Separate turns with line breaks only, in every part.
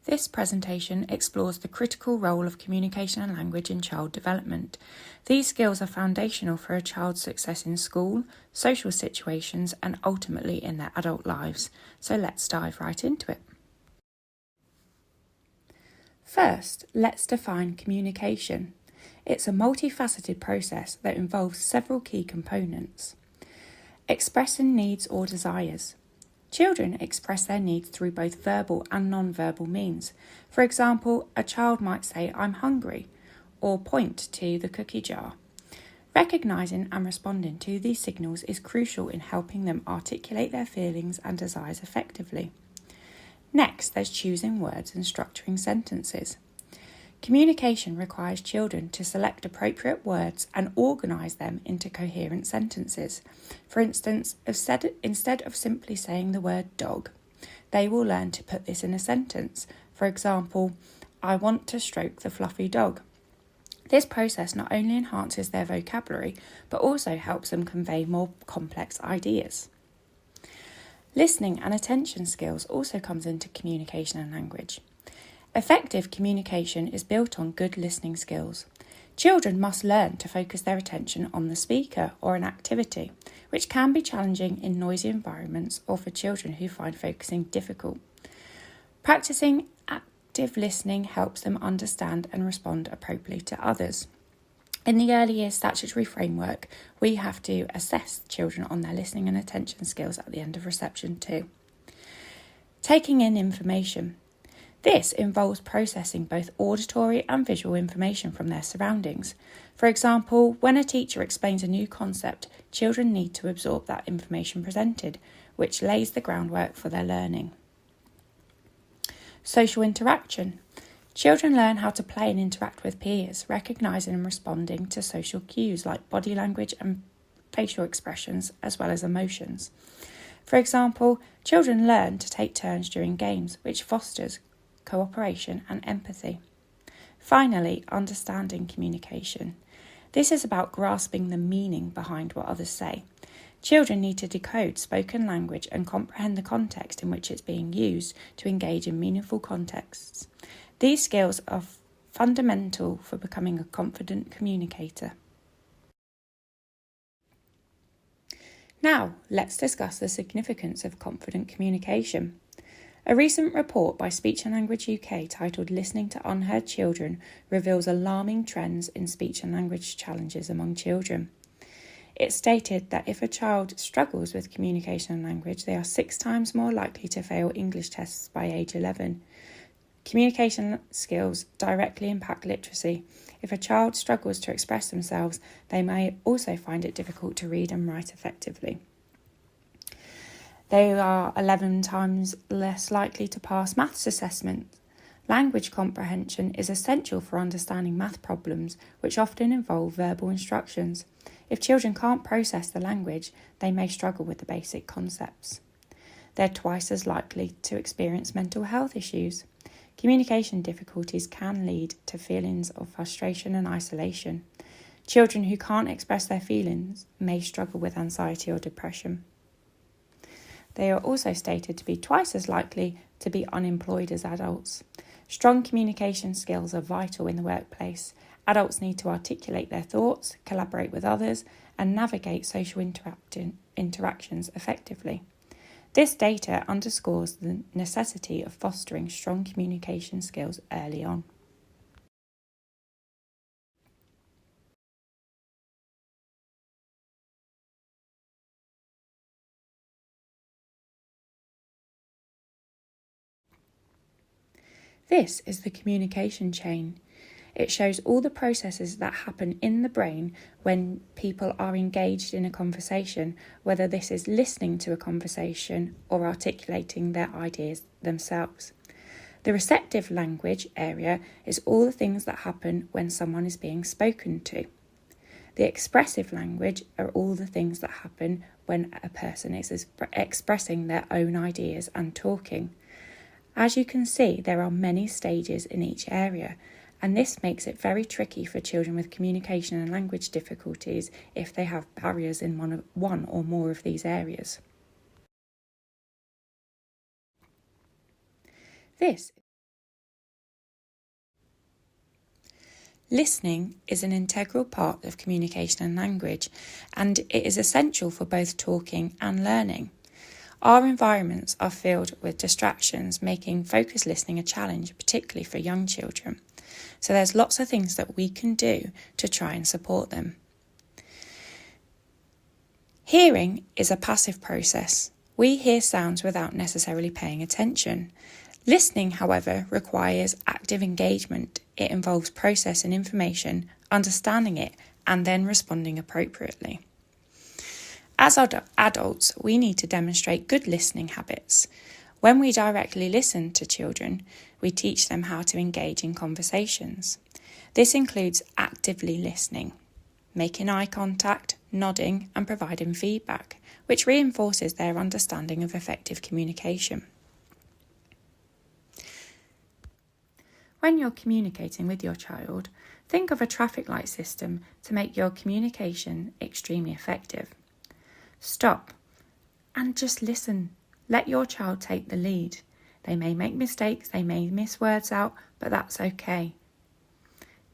This presentation explores the critical role of communication and language in child development. These skills are foundational for a child's success in school, social situations, and ultimately in their adult lives. So let's dive right into it. First, let's define communication. It's a multifaceted process that involves several key components. Expressing needs or desires. Children express their needs through both verbal and non-verbal means. For example, a child might say, "I'm hungry," or point to the cookie jar. Recognising and responding to these signals is crucial in helping them articulate their feelings and desires effectively. Next, there's choosing words and structuring sentences. Communication requires children to select appropriate words and organise them into coherent sentences. For instance, instead of simply saying the word dog, they will learn to put this in a sentence. For example, "I want to stroke the fluffy dog." This process not only enhances their vocabulary, but also helps them convey more complex ideas. Listening and attention skills also comes into communication and language. Effective communication is built on good listening skills. Children must learn to focus their attention on the speaker or an activity, which can be challenging in noisy environments or for children who find focusing difficult. Practicing active listening helps them understand and respond appropriately to others. In the early years statutory framework, we have to assess children on their listening and attention skills at the end of reception 2. Taking in information. This involves processing both auditory and visual information from their surroundings. For example, when a teacher explains a new concept, children need to absorb that information presented, which lays the groundwork for their learning. Social interaction. Children learn how to play and interact with peers, recognising and responding to social cues like body language and facial expressions, as well as emotions. For example, children learn to take turns during games, which fosters cooperation and empathy. Finally, understanding communication. This is about grasping the meaning behind what others say. Children need to decode spoken language and comprehend the context in which it's being used to engage in meaningful contexts. These skills are fundamental for becoming a confident communicator. Now, let's discuss the significance of confident communication. A recent report by Speech and Language UK titled "Listening to Unheard Children" reveals alarming trends in speech and language challenges among children. It stated that if a child struggles with communication and language, they are 6 times more likely to fail English tests by age 11. Communication skills directly impact literacy. If a child struggles to express themselves, they may also find it difficult to read and write effectively. They are 11 times less likely to pass maths assessments. Language comprehension is essential for understanding math problems, which often involve verbal instructions. If children can't process the language, they may struggle with the basic concepts. They're twice as likely to experience mental health issues. Communication difficulties can lead to feelings of frustration and isolation. Children who can't express their feelings may struggle with anxiety or depression. They are also stated to be twice as likely to be unemployed as adults. Strong communication skills are vital in the workplace. Adults need to articulate their thoughts, collaborate with others, and navigate social interactions effectively. This data underscores the necessity of fostering strong communication skills early on. This is the communication chain. It shows all the processes that happen in the brain when people are engaged in a conversation, whether this is listening to a conversation or articulating their ideas themselves. The receptive language area is all the things that happen when someone is being spoken to. The expressive language are all the things that happen when a person is expressing their own ideas and talking. As you can see, there are many stages in each area, and this makes it very tricky for children with communication and language difficulties if they have barriers in one or more of these areas. This Listening is an integral part of communication and language, and it is essential for both talking and learning. Our environments are filled with distractions, making focused listening a challenge, particularly for young children. So there's lots of things that we can do to try and support them. Hearing is a passive process. We hear sounds without necessarily paying attention. Listening, however, requires active engagement. It involves processing information, understanding it, and then responding appropriately. As adults, we need to demonstrate good listening habits. When we directly listen to children, we teach them how to engage in conversations. This includes actively listening, making eye contact, nodding, and providing feedback, which reinforces their understanding of effective communication. When you're communicating with your child, think of a traffic light system to make your communication extremely effective. Stop and just listen. Let your child take the lead. They may make mistakes, they may miss words out, but that's okay.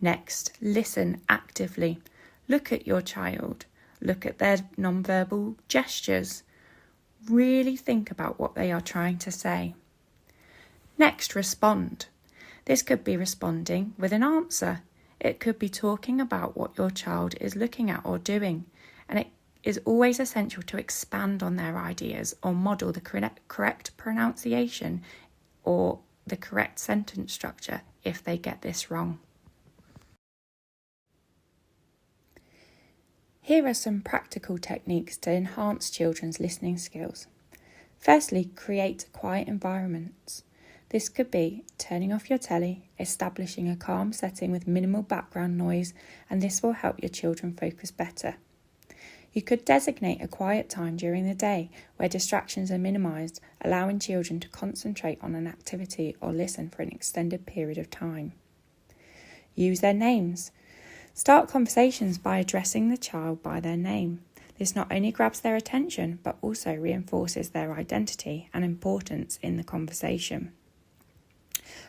Next, listen actively. Look at your child. Look at their nonverbal gestures. Really think about what they are trying to say. Next, respond. This could be responding with an answer. It could be talking about what your child is looking at or doing, and it is always essential to expand on their ideas or model the correct pronunciation or the correct sentence structure if they get this wrong. Here are some practical techniques to enhance children's listening skills. Firstly, create quiet environments. This could be turning off your telly, establishing a calm setting with minimal background noise, and this will help your children focus better. You could designate a quiet time during the day where distractions are minimised, allowing children to concentrate on an activity or listen for an extended period of time. Use their names. Start conversations by addressing the child by their name. This not only grabs their attention, but also reinforces their identity and importance in the conversation.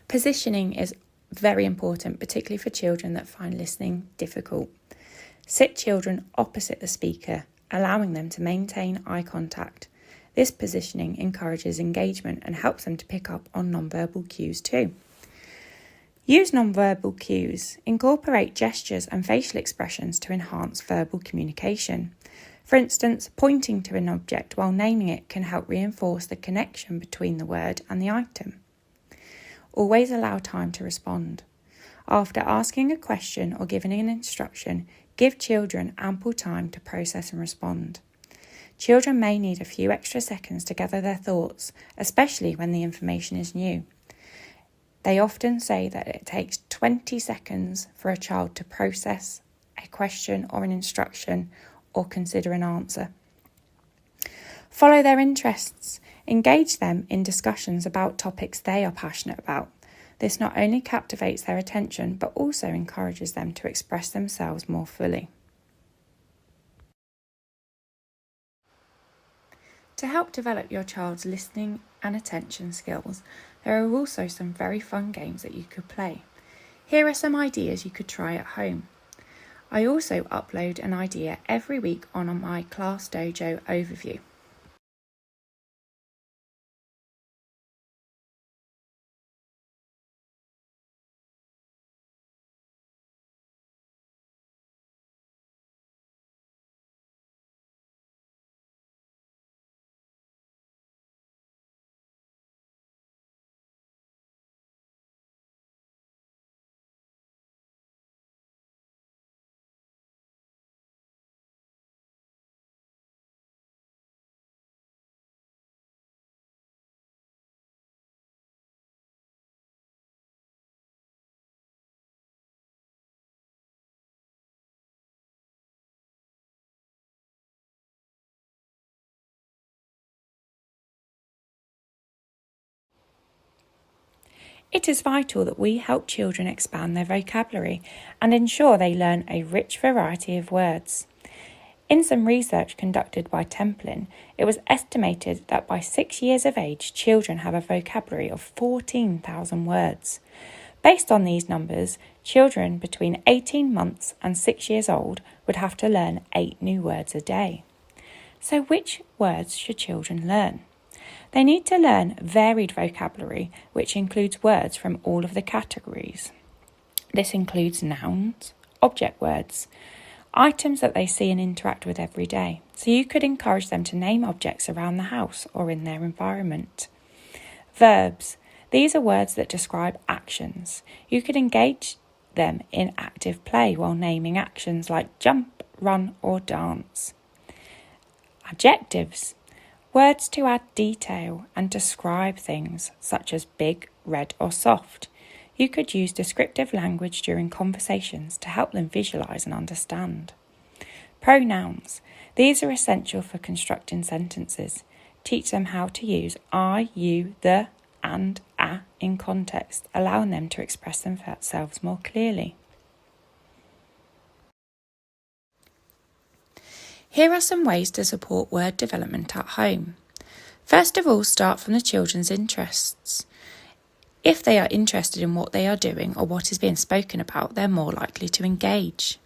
Positioning is very important, particularly for children that find listening difficult. Sit children opposite the speaker, allowing them to maintain eye contact. This positioning encourages engagement and helps them to pick up on nonverbal cues too. Use nonverbal cues. Incorporate gestures and facial expressions to enhance verbal communication. For instance, pointing to an object while naming it can help reinforce the connection between the word and the item. Always allow time to respond. After asking a question or giving an instruction, give children ample time to process and respond. Children may need a few extra seconds to gather their thoughts, especially when the information is new. They often say that it takes 20 seconds for a child to process a question or an instruction or consider an answer. Follow their interests. Engage them in discussions about topics they are passionate about. This not only captivates their attention, but also encourages them to express themselves more fully. To help develop your child's listening and attention skills, there are also some very fun games that you could play. Here are some ideas you could try at home. I also upload an idea every week on my Class Dojo overview. It is vital that we help children expand their vocabulary and ensure they learn a rich variety of words. In some research conducted by Templin, it was estimated that by 6 years of age, children have a vocabulary of 14,000 words. Based on these numbers, children between 18 months and 6 years old would have to learn 8 new words a day. So which words should children learn? They need to learn varied vocabulary, which includes words from all of the categories. This includes nouns, object words, items that they see and interact with every day. So you could encourage them to name objects around the house or in their environment. Verbs. These are words that describe actions. You could engage them in active play while naming actions like jump, run, or dance. Adjectives. Words to add detail and describe things, such as big, red, or soft. You could use descriptive language during conversations to help them visualise and understand. Pronouns. These are essential for constructing sentences. Teach them how to use I, you, the, and a in context, allowing them to express themselves more clearly. Here are some ways to support word development at home. First of all, start from the children's interests. If they are interested in what they are doing or what is being spoken about, they're more likely to engage.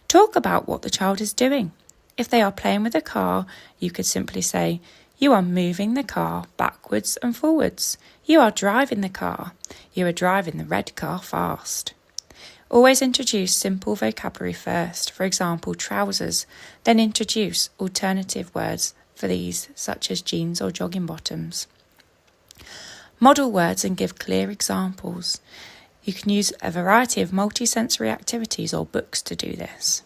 Talk about what the child is doing. If they are playing with a car, you could simply say, "You are moving the car backwards and forwards. You are driving the car. You are driving the red car fast." Always introduce simple vocabulary first, for example, trousers, then introduce alternative words for these, such as jeans or jogging bottoms. Model words and give clear examples. You can use a variety of multisensory activities or books to do this.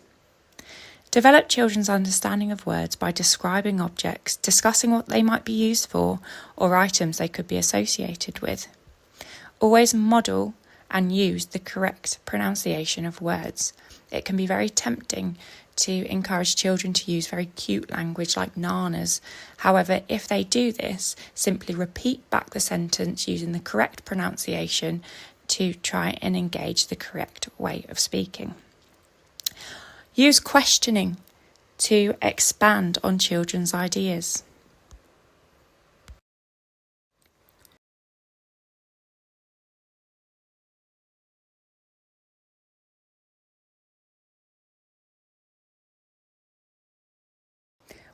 Develop children's understanding of words by describing objects, discussing what they might be used for, or items they could be associated with. Always model and use the correct pronunciation of words. It can be very tempting to encourage children to use very cute language like nanas. However, if they do this, simply repeat back the sentence using the correct pronunciation to try and engage the correct way of speaking. Use questioning to expand on children's ideas.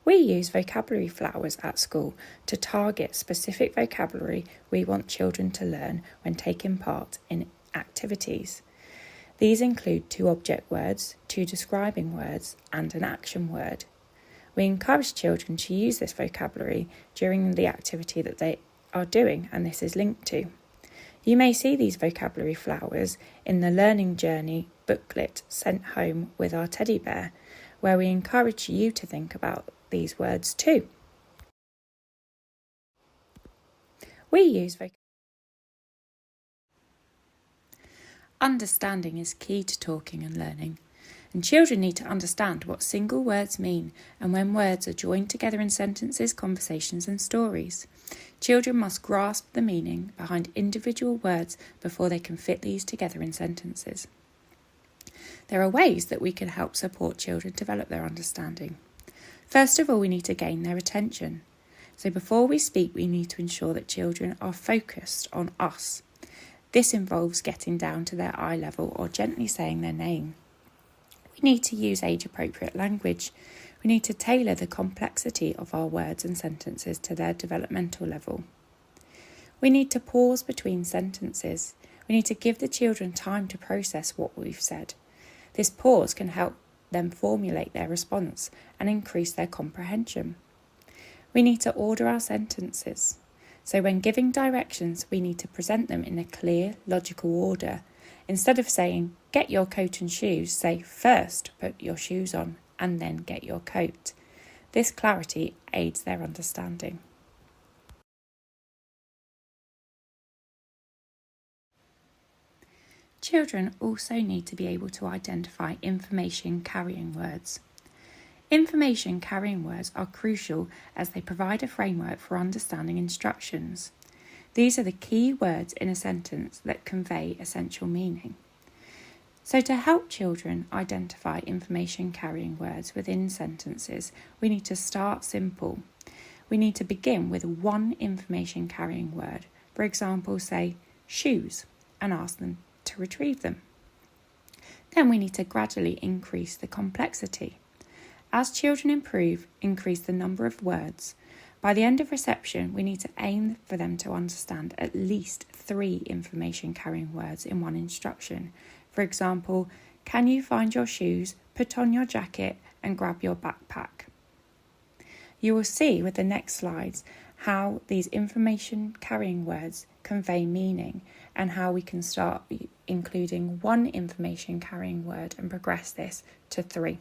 We use vocabulary flowers at school to target specific vocabulary we want children to learn when taking part in activities. These include 2 object words, 2 describing words, and an action word. We encourage children to use this vocabulary during the activity that they are doing, and this is linked to. You may see these vocabulary flowers in the Learning Journey booklet sent home with our teddy bear, where we encourage you to think about these words too. We use Understanding is key to talking and learning, and children need to understand what single words mean and when words are joined together in sentences, conversations and stories. Children must grasp the meaning behind individual words before they can fit these together in sentences. There are ways that we can help support children develop their understanding. First of all, we need to gain their attention. So before we speak, we need to ensure that children are focused on us. This involves getting down to their eye level or gently saying their name. We need to use age-appropriate language. We need to tailor the complexity of our words and sentences to their developmental level. We need to pause between sentences. We need to give the children time to process what we've said. This pause can help them formulate their response and increase their comprehension. We need to order our sentences. So when giving directions, we need to present them in a clear, logical order. Instead of saying, "Get your coat and shoes," say, "First put your shoes on and then get your coat." This clarity aids their understanding. Children also need to be able to identify information carrying words. Information carrying words are crucial as they provide a framework for understanding instructions. These are the key words in a sentence that convey essential meaning. So to help children identify information carrying words within sentences, we need to start simple. We need to begin with one information carrying word. For example, say shoes and ask them to retrieve them. Then we need to gradually increase the complexity. As children increase the number of words. By the end of reception, we need to aim for them to understand at least 3 information-carrying words in one instruction. For example, can you find your shoes, put on your jacket and grab your backpack? You will see with the next slides how these information-carrying words convey meaning and how we can start including 1 information-carrying word and progress this to 3.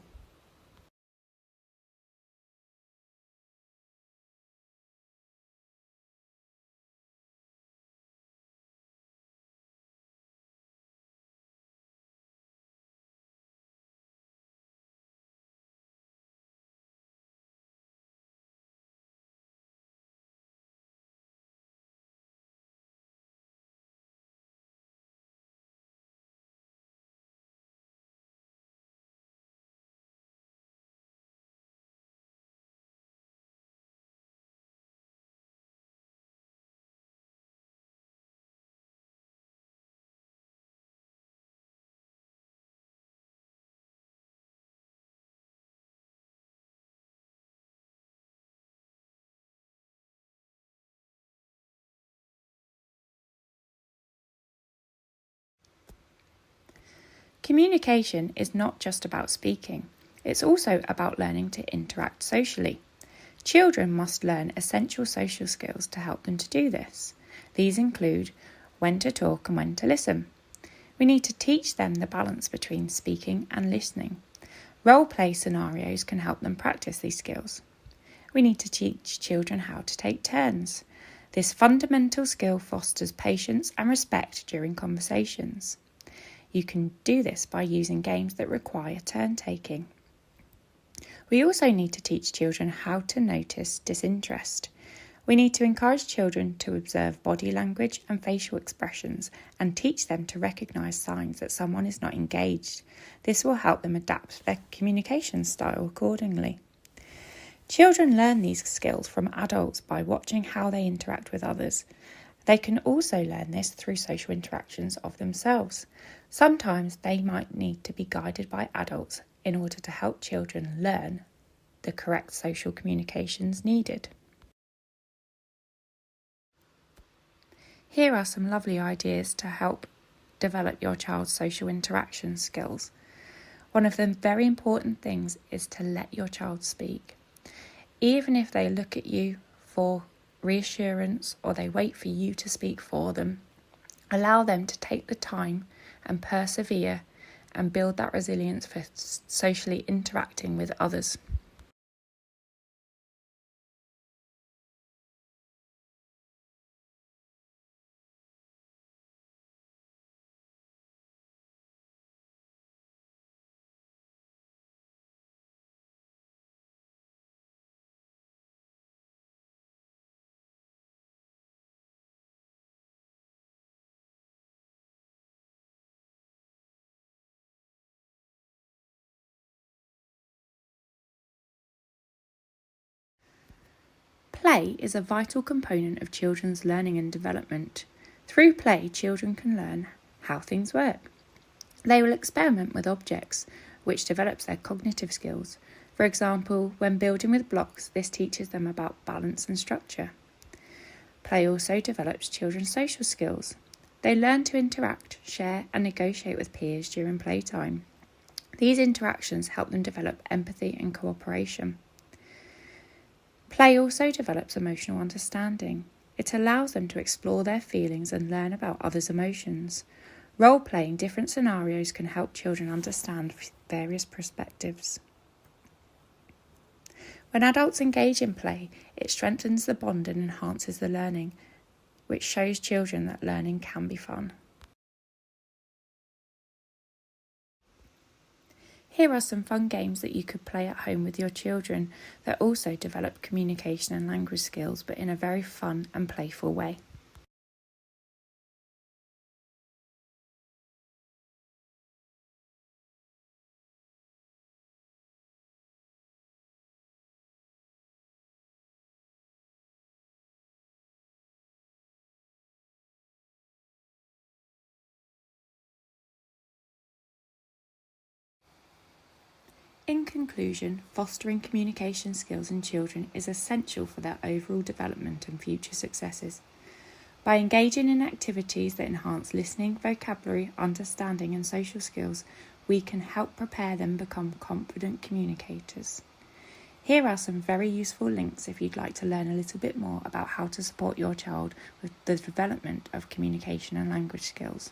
Communication is not just about speaking, it's also about learning to interact socially. Children must learn essential social skills to help them to do this. These include when to talk and when to listen. We need to teach them the balance between speaking and listening. Role-play scenarios can help them practice these skills. We need to teach children how to take turns. This fundamental skill fosters patience and respect during conversations. You can do this by using games that require turn-taking. We also need to teach children how to notice disinterest. We need to encourage children to observe body language and facial expressions and teach them to recognise signs that someone is not engaged. This will help them adapt their communication style accordingly. Children learn these skills from adults by watching how they interact with others. They can also learn this through social interactions of themselves. Sometimes they might need to be guided by adults in order to help children learn the correct social communications needed. Here are some lovely ideas to help develop your child's social interaction skills. One of the very important things is to let your child speak. Even if they look at you for reassurance or they wait for you to speak for them, allow them to take the time and persevere and build that resilience for socially interacting with others. Play is a vital component of children's learning and development. Through play, children can learn how things work. They will experiment with objects, which develops their cognitive skills. For example, when building with blocks, this teaches them about balance and structure. Play also develops children's social skills. They learn to interact, share and negotiate with peers during playtime. These interactions help them develop empathy and cooperation. Play also develops emotional understanding. It allows them to explore their feelings and learn about others' emotions. Role-playing different scenarios can help children understand various perspectives. When adults engage in play, it strengthens the bond and enhances the learning, which shows children that learning can be fun. Here are some fun games that you could play at home with your children that also develop communication and language skills, but in a very fun and playful way. In conclusion, fostering communication skills in children is essential for their overall development and future successes. By engaging in activities that enhance listening, vocabulary, understanding and social skills, we can help prepare them become confident communicators. Here are some very useful links if you'd like to learn a little bit more about how to support your child with the development of communication and language skills.